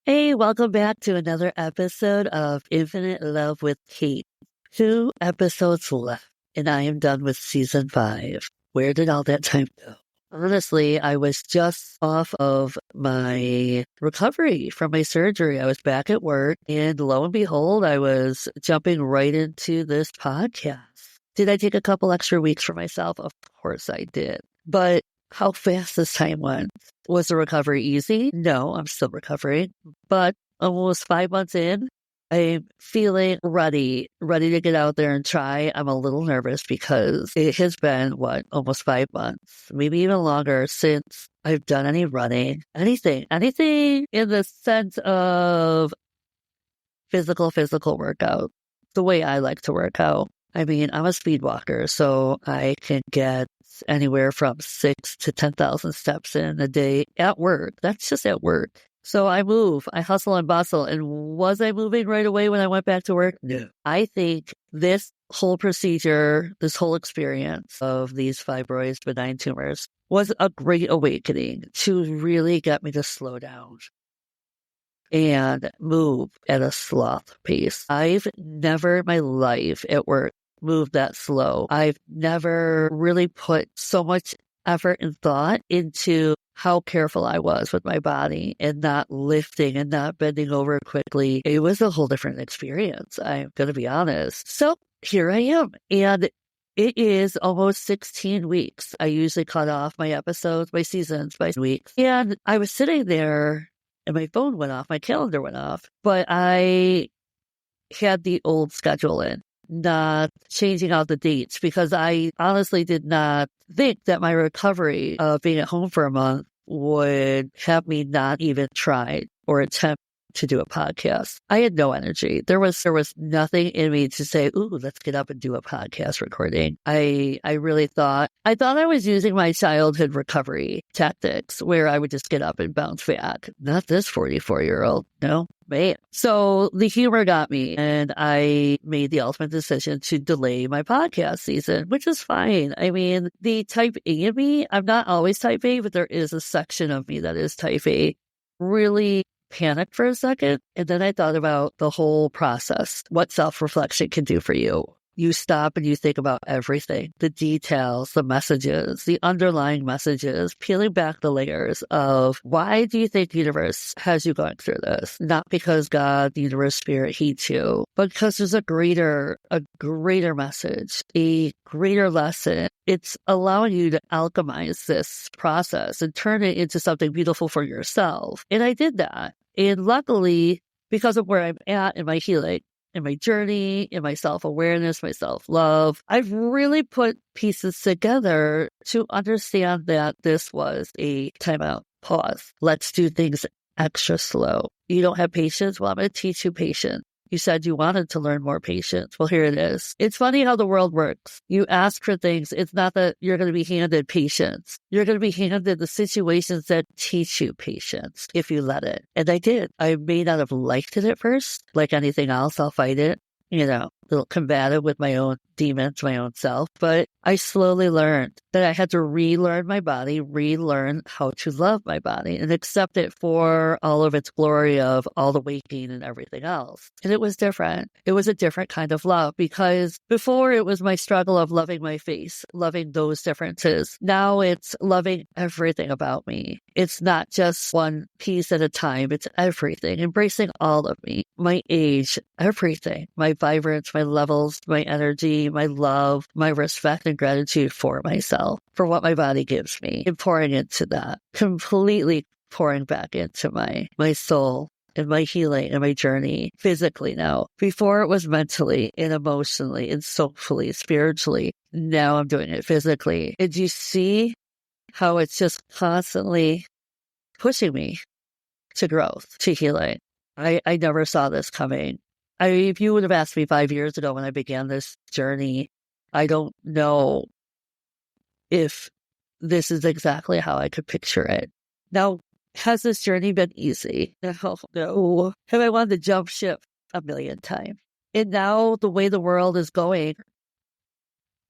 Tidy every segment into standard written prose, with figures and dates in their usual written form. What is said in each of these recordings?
Hey, welcome back to another episode of Infinite Love with Kate. 2 episodes left, and I am done with season 5. Where did all that time go? Honestly, I was just off of my recovery from my surgery. I was back at work, and lo and behold, I was jumping right into this podcast. Did I take a couple extra weeks for myself? Of course I did. But how fast this time went. Was the recovery easy? No, I'm still recovering. But almost 5 months in, I'm feeling ready to get out there and try. I'm a little nervous because it has been, almost 5 months, maybe even longer since I've done any running, anything in the sense of physical workout, the way I like to work out. I mean, I'm a speed walker, so I can get anywhere from 6 to 10,000 steps in a day at work. That's just at work. So I move, I hustle and bustle. And was I moving right away when I went back to work? No. I think this whole procedure, this whole experience of these fibroids, benign tumors, was a great awakening to really get me to slow down and move at a sloth pace. I've never in my life at work moved that slow. I've never really put so much effort and thought into how careful I was with my body and not lifting and not bending over quickly. It was a whole different experience. I'm going to be honest. So here I am. And it is almost 16 weeks. I usually cut off my episodes, my seasons by weeks. And I was sitting there and my phone went off, my calendar went off, but I had the old schedule in, not changing out the dates, because I honestly did not think that my recovery of being at home for a month would have me not even try or attempt to do a podcast. I had no energy. There was nothing in me to say, ooh, let's get up and do a podcast recording. I really thought I was using my childhood recovery tactics where I would just get up and bounce back. Not this 44-year-old. No, man. So the humor got me, and I made the ultimate decision to delay my podcast season, which is fine. I mean, the type A in me, I'm not always type A, but there is a section of me that is type A. Really panicked for a second, and then I thought about the whole process, what self-reflection can do for you. You stop and you think about everything, the details, the messages, the underlying messages, peeling back the layers of why do you think the universe has you going through this? Not because God, the universe, spirit hates you, but because there's a greater message, a greater lesson. It's allowing you to alchemize this process and turn it into something beautiful for yourself. And I did that. And luckily, because of where I'm at in my healing, in my journey, in my self-awareness, my self-love, I've really put pieces together to understand that this was a timeout, pause. Let's do things extra slow. You don't have patience? Well, I'm going to teach you patience. You said you wanted to learn more patience. Well, here it is. It's funny how the world works. You ask for things. It's not that you're going to be handed patience. You're going to be handed the situations that teach you patience if you let it. And I did. I may not have liked it at first. Like anything else, I'll fight it. A little combative with my own demons, my own self. But I slowly learned that I had to relearn my body, relearn how to love my body and accept it for all of its glory of all the weight gain and everything else. And it was different. It was a different kind of love, because before it was my struggle of loving my face, loving those differences. Now it's loving everything about me. It's not just one piece at a time. It's everything, embracing all of me, my age, everything, my vibrance, my levels, my energy, my love, my respect and gratitude for myself, for what my body gives me, and pouring into that, completely pouring back into my soul and my healing and my journey physically now. Before it was mentally and emotionally and soulfully, spiritually. Now I'm doing it physically. And you see how it's just constantly pushing me to growth, to healing. I never saw this coming. If you would have asked me 5 years ago when I began this journey, I don't know if this is exactly how I could picture it. Now, has this journey been easy? No. Have I wanted to jump ship a million times? And now the way the world is going,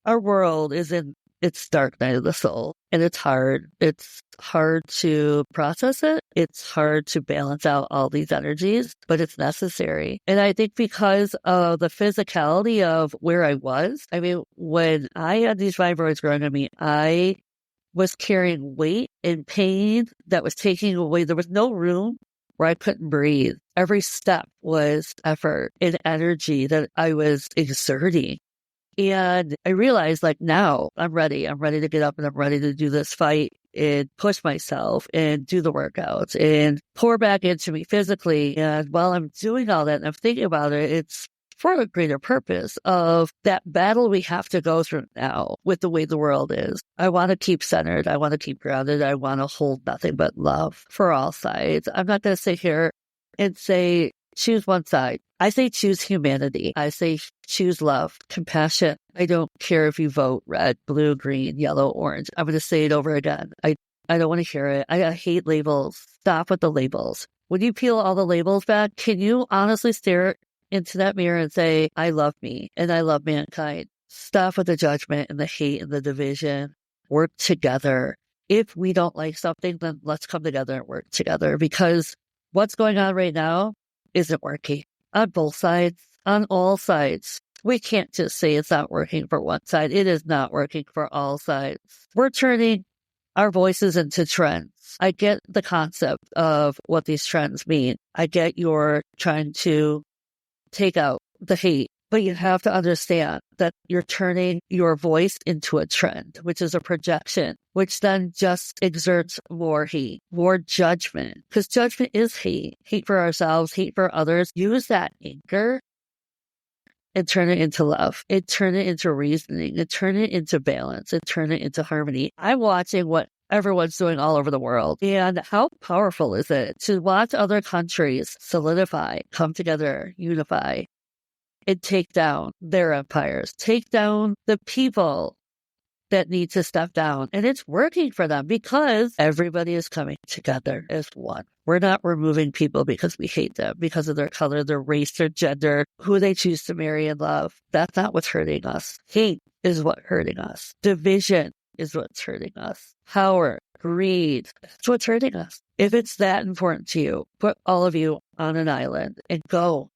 our world is in its dark night of the soul, and it's hard. It's hard to process it. It's hard to balance out all these energies, but it's necessary. And I think because of the physicality of where I was, I mean, when I had these fibroids growing on me, I was carrying weight and pain that was taking away. There was no room where I couldn't breathe. Every step was effort and energy that I was exerting. And I realized like now I'm ready. I'm ready to get up and I'm ready to do this fight and push myself and do the workouts and pour back into me physically. And while I'm doing all that and I'm thinking about it, it's for a greater purpose of that battle we have to go through now with the way the world is. I want to keep centered. I want to keep grounded. I want to hold nothing but love for all sides. I'm not going to sit here and say, choose one side. I say choose humanity. I say choose love, compassion. I don't care if you vote red, blue, green, yellow, orange. I'm going to say it over again. I don't want to hear it. I hate labels. Stop with the labels. When you peel all the labels back, can you honestly stare into that mirror and say, I love me and I love mankind? Stop with the judgment and the hate and the division. Work together. If we don't like something, then let's come together and work together, because what's going on right now isn't working on both sides, on all sides. We can't just say it's not working for one side. It is not working for all sides. We're turning our voices into trends. I get the concept of what these trends mean. I get you're trying to take out the hate, but you have to understand that you're turning your voice into a trend, which is a projection, which then just exerts more hate, more judgment, because judgment is hate, hate for ourselves, hate for others. Use that anger and turn it into love, and turn it into reasoning, and turn it into balance, and turn it into harmony. I'm watching what everyone's doing all over the world. And how powerful is it to watch other countries solidify, come together, unify, and take down their empires, take down the people that need to step down. And it's working for them because everybody is coming together as one. We're not removing people because we hate them, because of their color, their race, their gender, who they choose to marry and love. That's not what's hurting us. Hate is what's hurting us. Division is what's hurting us. Power, greed, that's what's hurting us. If it's that important to you, put all of you on an island and go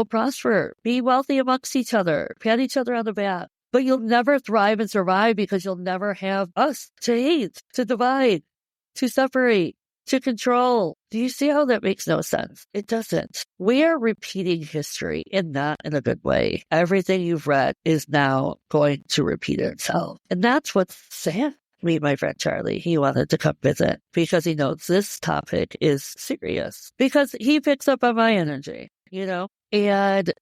prosper, be wealthy amongst each other, pat each other on the back. But you'll never thrive and survive because you'll never have us to hate, to divide, to separate, to control. Do you see how that makes no sense? It doesn't. We are repeating history, and not in a good way. Everything you've read is now going to repeat itself. And that's what's sad. Meet my friend Charlie. He wanted to come visit because he knows this topic is serious, because he picks up on my energy, and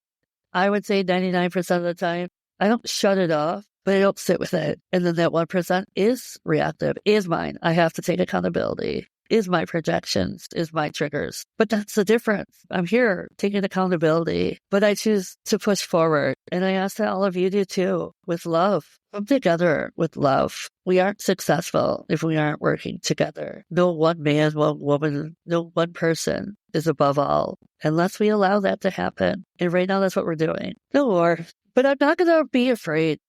I would say 99% of the time, I don't shut it off, but I don't sit with it. And then that 1% is reactive, is mine. I have to take accountability, is my projections, is my triggers. But that's the difference. I'm here taking accountability, but I choose to push forward. And I ask that all of you do too, with love. Come together with love. We aren't successful if we aren't working together. No one man, one woman, no one person is above all, unless we allow that to happen. And right now, that's what we're doing. No more. But I'm not going to be afraid.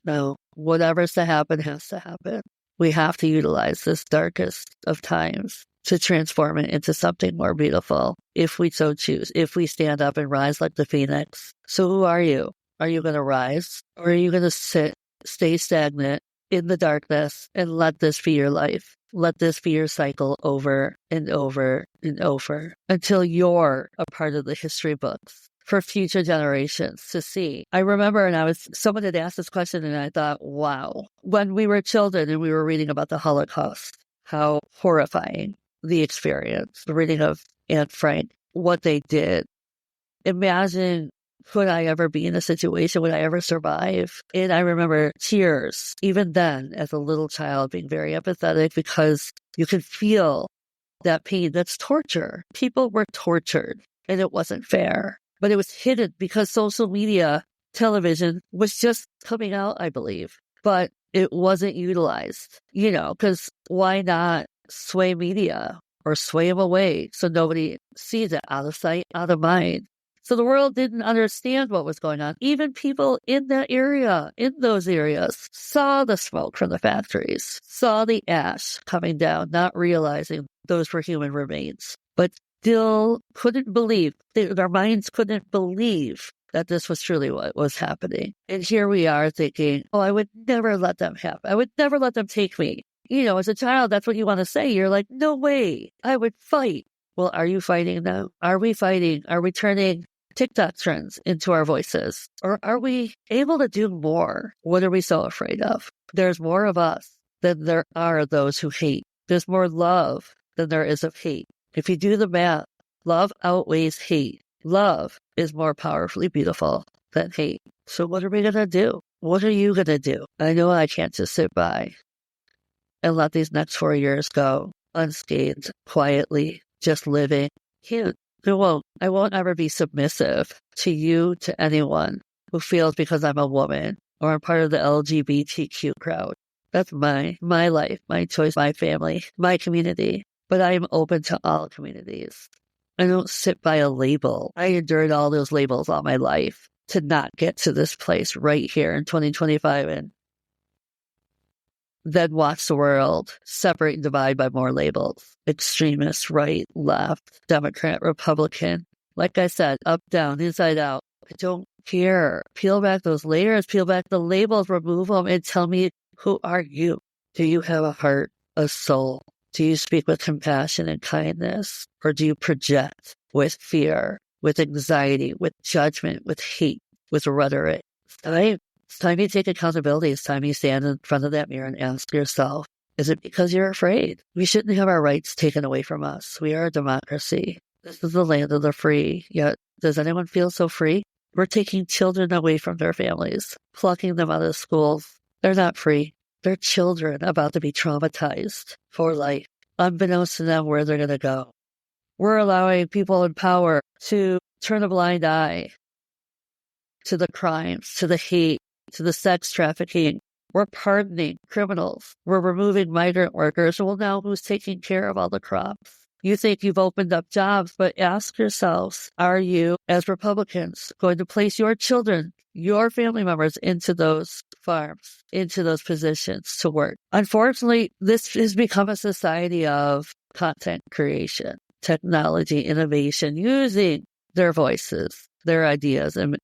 No, whatever's to happen has to happen. We have to utilize this darkest of times to transform it into something more beautiful, if we so choose, if we stand up and rise like the phoenix. So who are you? Are you going to rise, or are you going to stay stagnant in the darkness and let this be your life? Let this be your cycle over and over and over until you're a part of the history books for future generations to see. I remember, someone had asked this question, and I thought, wow, when we were children and we were reading about the Holocaust, how horrifying the experience, the reading of Anne Frank, what they did. Imagine, could I ever be in a situation? Would I ever survive? And I remember tears, even then, as a little child, being very empathetic, because you could feel that pain. That's torture. People were tortured, and it wasn't fair. But it was hidden because social media, television was just coming out, I believe. But it wasn't utilized, because why not sway media or sway them away so nobody sees it? Out of sight, out of mind. So the world didn't understand what was going on. Even people in that area, in those areas, saw the smoke from the factories, saw the ash coming down, not realizing those were human remains, but still couldn't believe, their minds couldn't believe that this was truly what was happening. And here we are thinking, oh, I would never let them happen. I would never let them take me. As a child, that's what you want to say. You're like, no way, I would fight. Well, are you fighting now? Are we fighting? Are we turning TikTok trends into our voices? Or are we able to do more? What are we so afraid of? There's more of us than there are those who hate. There's more love than there is of hate. If you do the math, love outweighs hate. Love is more powerfully beautiful than hate. So what are we going to do? What are you going to do? I know I can't just sit by and let these next 4 years go unscathed, quietly, just living. Can't. I won't ever be submissive to you, to anyone who feels because I'm a woman or I'm part of the LGBTQ crowd. That's my life, my choice, my family, my community. But I am open to all communities. I don't sit by a label. I endured all those labels all my life to not get to this place right here in 2025 and then watch the world separate and divide by more labels. Extremist, right, left, Democrat, Republican. Like I said, up, down, inside out. I don't care. Peel back those layers, peel back the labels, remove them, and tell me, who are you? Do you have a heart, a soul? Do you speak with compassion and kindness? Or do you project with fear, with anxiety, with judgment, with hate, with rhetoric? It's time you take accountability. It's time you stand in front of that mirror and ask yourself, is it because you're afraid? We shouldn't have our rights taken away from us. We are a democracy. This is the land of the free. Yet, does anyone feel so free? We're taking children away from their families, plucking them out of schools. They're not free. They're children about to be traumatized for life, unbeknownst to them where they're going to go. We're allowing people in power to turn a blind eye to the crimes, to the hate, to the sex trafficking. We're pardoning criminals. We're removing migrant workers. Well, now who's taking care of all the crops? You think you've opened up jobs, but ask yourselves, are you, as Republicans, going to place your children, your family members into those farms, into those positions to work? Unfortunately, this has become a society of content creation, technology, innovation, using their voices, their ideas in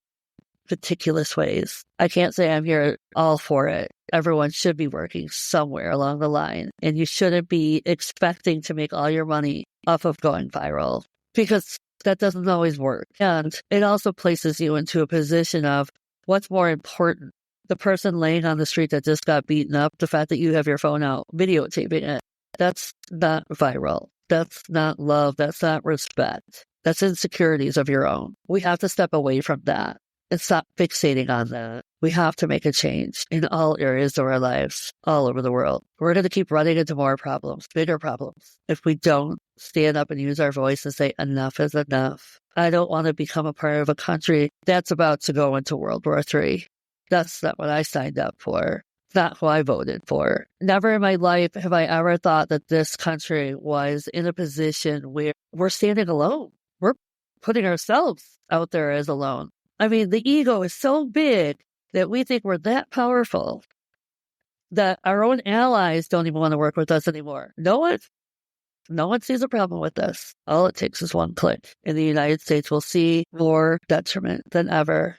meticulous ways. I can't say I'm here all for it. Everyone should be working somewhere along the line, and you shouldn't be expecting to make all your money off of going viral, because that doesn't always work. And it also places you into a position of what's more important, the person laying on the street that just got beaten up, the fact that you have your phone out videotaping it. That's not viral. That's not love. That's not respect. That's insecurities of your own. We have to step away from that and stop fixating on that. We have to make a change in all areas of our lives, all over the world. We're going to keep running into more problems, bigger problems, if we don't stand up and use our voice and say, enough is enough. I don't want to become a part of a country that's about to go into World War III. That's not what I signed up for. It's not who I voted for. Never in my life have I ever thought that this country was in a position where we're standing alone. We're putting ourselves out there as alone. I mean, the ego is so big that we think we're that powerful that our own allies don't even want to work with us anymore. No one sees a problem with this. All it takes is one click. And the United States will see more detriment than ever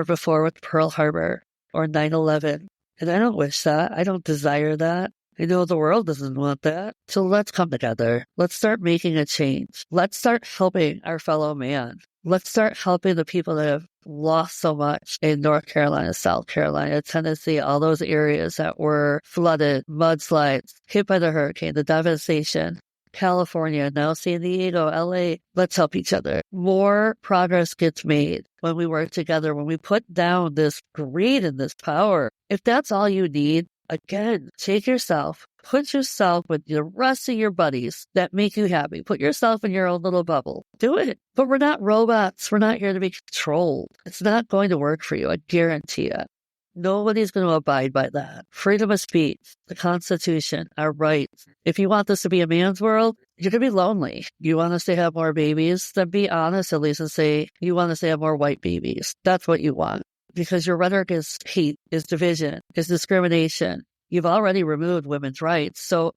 before with Pearl Harbor or 9/11. And I don't wish that. I don't desire that. I know the world doesn't want that. So let's come together. Let's start making a change. Let's start helping our fellow man. Let's start helping the people that have lost so much in North Carolina, South Carolina, Tennessee, all those areas that were flooded, mudslides, hit by the hurricane, the devastation. California, now San Diego, LA. Let's help each other. More progress gets made when we work together, when we put down this greed and this power. If that's all you need, again, take yourself, put yourself with the rest of your buddies that make you happy. Put yourself in your own little bubble. Do it. But we're not robots. We're not here to be controlled. It's not going to work for you. I guarantee it. Nobody's going to abide by that. Freedom of speech, the Constitution, our rights. If you want this to be a man's world, you're going to be lonely. You want us to have more babies? Then be honest at least and say, you want us to have more white babies. That's what you want. Because your rhetoric is hate, is division, is discrimination. You've already removed women's rights. So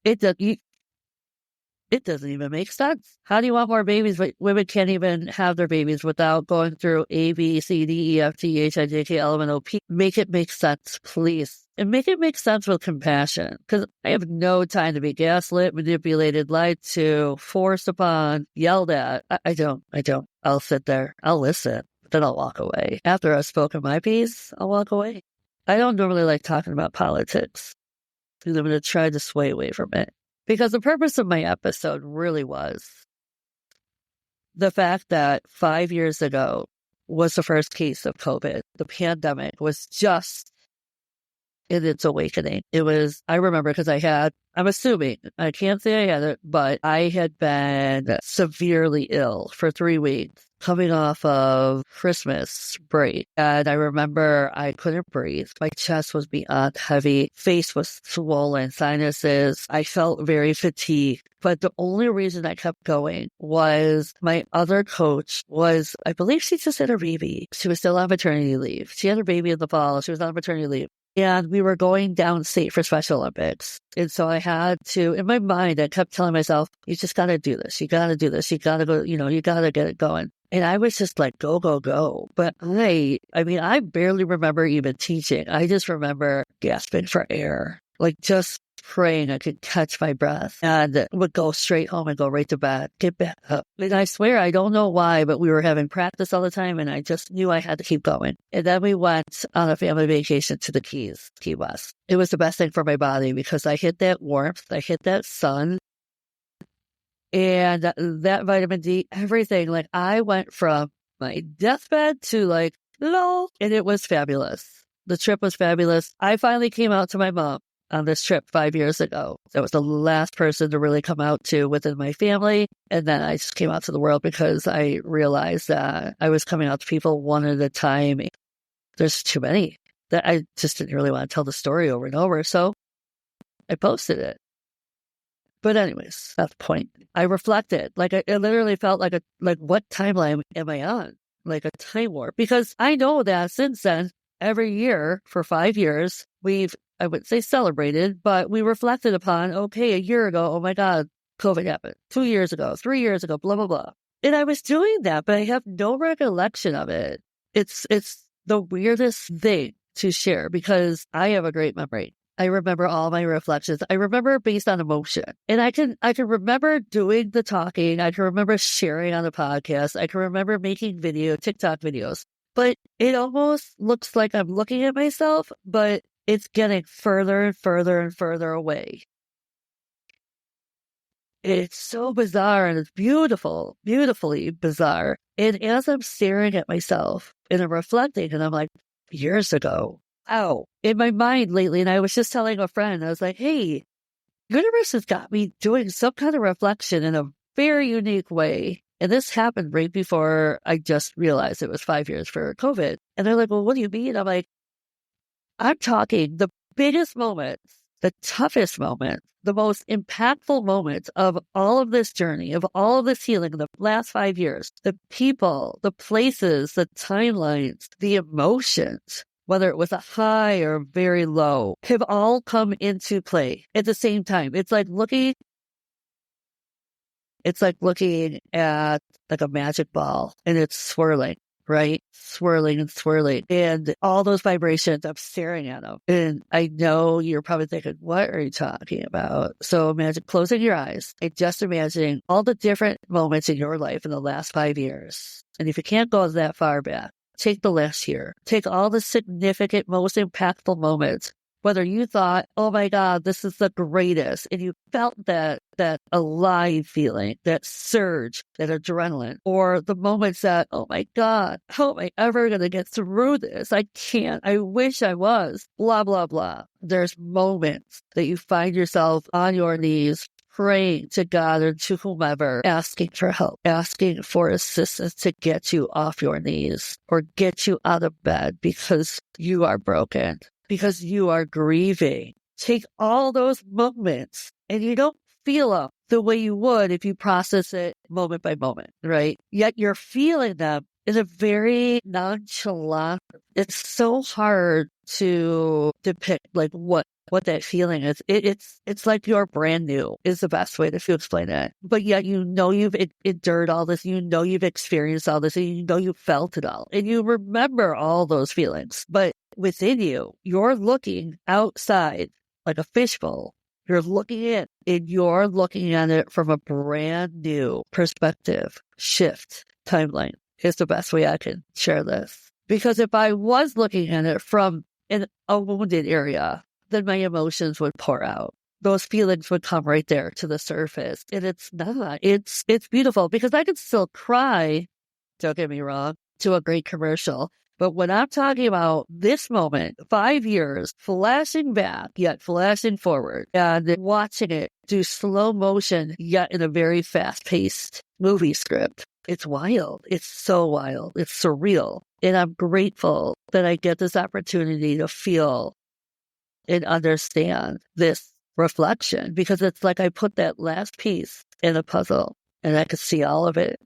It doesn't even make sense. How do you want more babies, but women can't even have their babies without going through A, B, C, D, E, F, G, H, I, J, K, L, M, N, O, P? Make it make sense, please. And make it make sense with compassion, because I have no time to be gaslit, manipulated, lied to, forced upon, yelled at. I don't. I'll sit there. I'll listen. Then I'll walk away. After I've spoken my piece, I'll walk away. I don't normally like talking about politics, because I'm going to try to sway away from it. Because the purpose of my episode really was the fact that 5 years ago was the first case of COVID. The pandemic was just in its awakening. I remember because I'm assuming, I can't say I had it, but I had been severely ill for 3 weeks coming off of Christmas break. And I remember I couldn't breathe. My chest was beyond heavy. Face was swollen, sinuses. I felt very fatigued. But the only reason I kept going was my other coach I believe she just had her baby. She was still on maternity leave. She had her baby in the fall. She was on maternity leave. And we were going downstate for Special Olympics. And so I had to, in my mind, I kept telling myself, you just got to do this. You got to do this. You got to go, you got to get it going. And I was just like, go, go, go. But I barely remember even teaching. I just remember gasping for air, like just praying I could catch my breath, and would go straight home and go right to bed, get back up. And I swear, I don't know why, but we were having practice all the time, and I just knew I had to keep going. And then we went on a family vacation to the Keys, Key West. It was the best thing for my body because I hit that warmth, I hit that sun, and that vitamin D, everything. Like, I went from my deathbed to like, lol, and it was fabulous. The trip was fabulous. I finally came out to my mom on this trip 5 years ago. That was the last person to really come out to within my family. And then I just came out to the world because I realized that I was coming out to people one at a time. There's too many that I just didn't really want to tell the story over and over. So I posted it. But anyways, that's the point. I reflected. It literally felt like what timeline am I on? Like a time warp. Because I know that since then, every year for 5 years, I wouldn't say celebrated, but we reflected upon, okay, a year ago, oh my God, COVID happened. 2 years ago, 3 years ago, blah, blah, blah. And I was doing that, but I have no recollection of it. It's the weirdest thing to share because I have a great memory. I remember all my reflections. I remember based on emotion. And I can remember doing the talking. I can remember sharing on the podcast. I can remember making TikTok videos. But it almost looks like I'm looking at myself, but it's getting further and further and further away. It's so bizarre, and it's beautiful, beautifully bizarre. And as I'm staring at myself and I'm reflecting, and I'm like, years ago, wow, in my mind lately, and I was just telling a friend, I was like, hey, universe has got me doing some kind of reflection in a very unique way. And this happened right before I just realized it was 5 years for COVID. And they're like, well, what do you mean? I'm like, I'm talking the biggest moments, the toughest moments, the most impactful moments of all of this journey, of all of this healing in the last 5 years. The people, the places, the timelines, the emotions, whether it was a high or very low, have all come into play at the same time. It's like looking at like a magic ball, and it's swirling, right? Swirling and swirling. And all those vibrations, I'm staring at them. And I know you're probably thinking, what are you talking about? So imagine closing your eyes and just imagining all the different moments in your life in the last 5 years. And if you can't go that far back, take the last year. Take all the significant, most impactful moments. Whether you thought, oh my God, this is the greatest, and you felt that alive feeling, that surge, that adrenaline, or the moments that, oh my God, how am I ever going to get through this? I can't. I wish I was. Blah, blah, blah. There's moments that you find yourself on your knees, praying to God or to whomever, asking for help, asking for assistance to get you off your knees or get you out of bed because you are broken, because you are grieving. Take all those moments, and you don't feel them the way you would if you process it moment by moment, right? Yet you're feeling them in a very nonchalant. It's so hard to depict like what that feeling is. It's like you're brand new is the best way to explain it. But yet you've endured all this, you've experienced all this, and you've felt it all, and you remember all those feelings. But within you, you're looking outside like a fishbowl. You're looking in, and you're looking at it from a brand new perspective, shift, timeline is the best way I can share this. Because if I was looking at it from a wounded area, then my emotions would pour out. Those feelings would come right there to the surface. And it's not. It's beautiful because I can still cry, don't get me wrong, to a great commercial. But when I'm talking about this moment, 5 years, flashing back, yet flashing forward, and watching it do slow motion, yet in a very fast-paced movie script, it's wild. It's so wild. It's surreal. And I'm grateful that I get this opportunity to feel and understand this reflection, because it's like I put that last piece in a puzzle and I could see all of it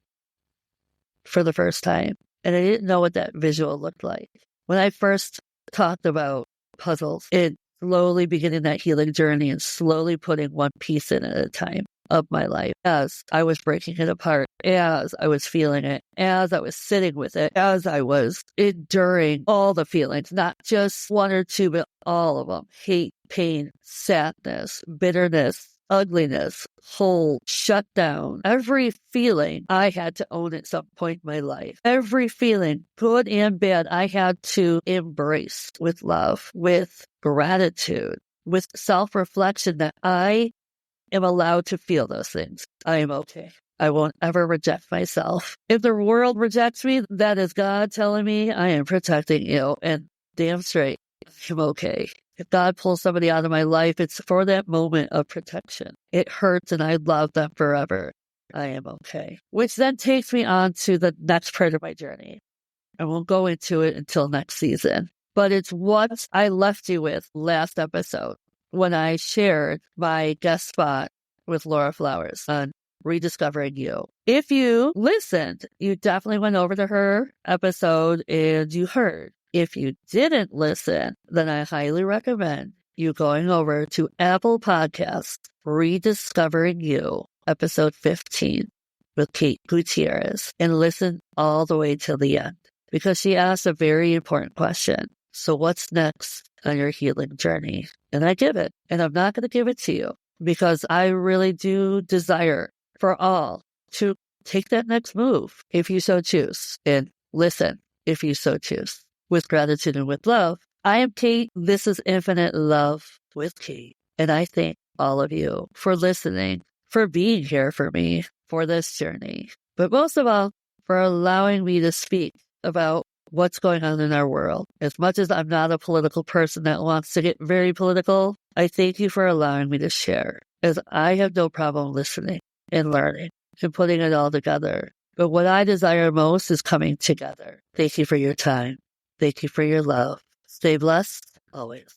for the first time. And I didn't know what that visual looked like. When I first talked about puzzles and slowly beginning that healing journey and slowly putting one piece in at a time of my life, as I was breaking it apart, as I was feeling it, as I was sitting with it, as I was enduring all the feelings, not just one or two, but all of them: hate, pain, sadness, bitterness, ugliness, whole, shut down. Every feeling I had to own at some point in my life. Every feeling, good and bad, I had to embrace with love, with gratitude, with self-reflection that I am allowed to feel those things. I am okay. I won't ever reject myself. If the world rejects me, that is God telling me I am protecting you. And damn straight, I'm okay. If God pulls somebody out of my life, it's for that moment of protection. It hurts and I love them forever. I am okay. Which then takes me on to the next part of my journey. I won't go into it until next season. But it's what I left you with last episode when I shared my guest spot with Laura Flowers on Rediscovering You. If you listened, you definitely went over to her episode and you heard. If you didn't listen, then I highly recommend you going over to Apple Podcasts, Rediscovering You, episode 15 with Kate Gutierrez, and listen all the way till the end, because she asked a very important question. So what's next on your healing journey? And I give it, and I'm not going to give it to you because I really do desire for all to take that next move if you so choose, and listen if you so choose. With gratitude and with love, I am Kate. This is Infinite Love with Kate. And I thank all of you for listening, for being here for me for this journey. But most of all, for allowing me to speak about what's going on in our world. As much as I'm not a political person that wants to get very political, I thank you for allowing me to share, as I have no problem listening and learning and putting it all together. But what I desire most is coming together. Thank you for your time. Thank you for your love. Stay blessed always.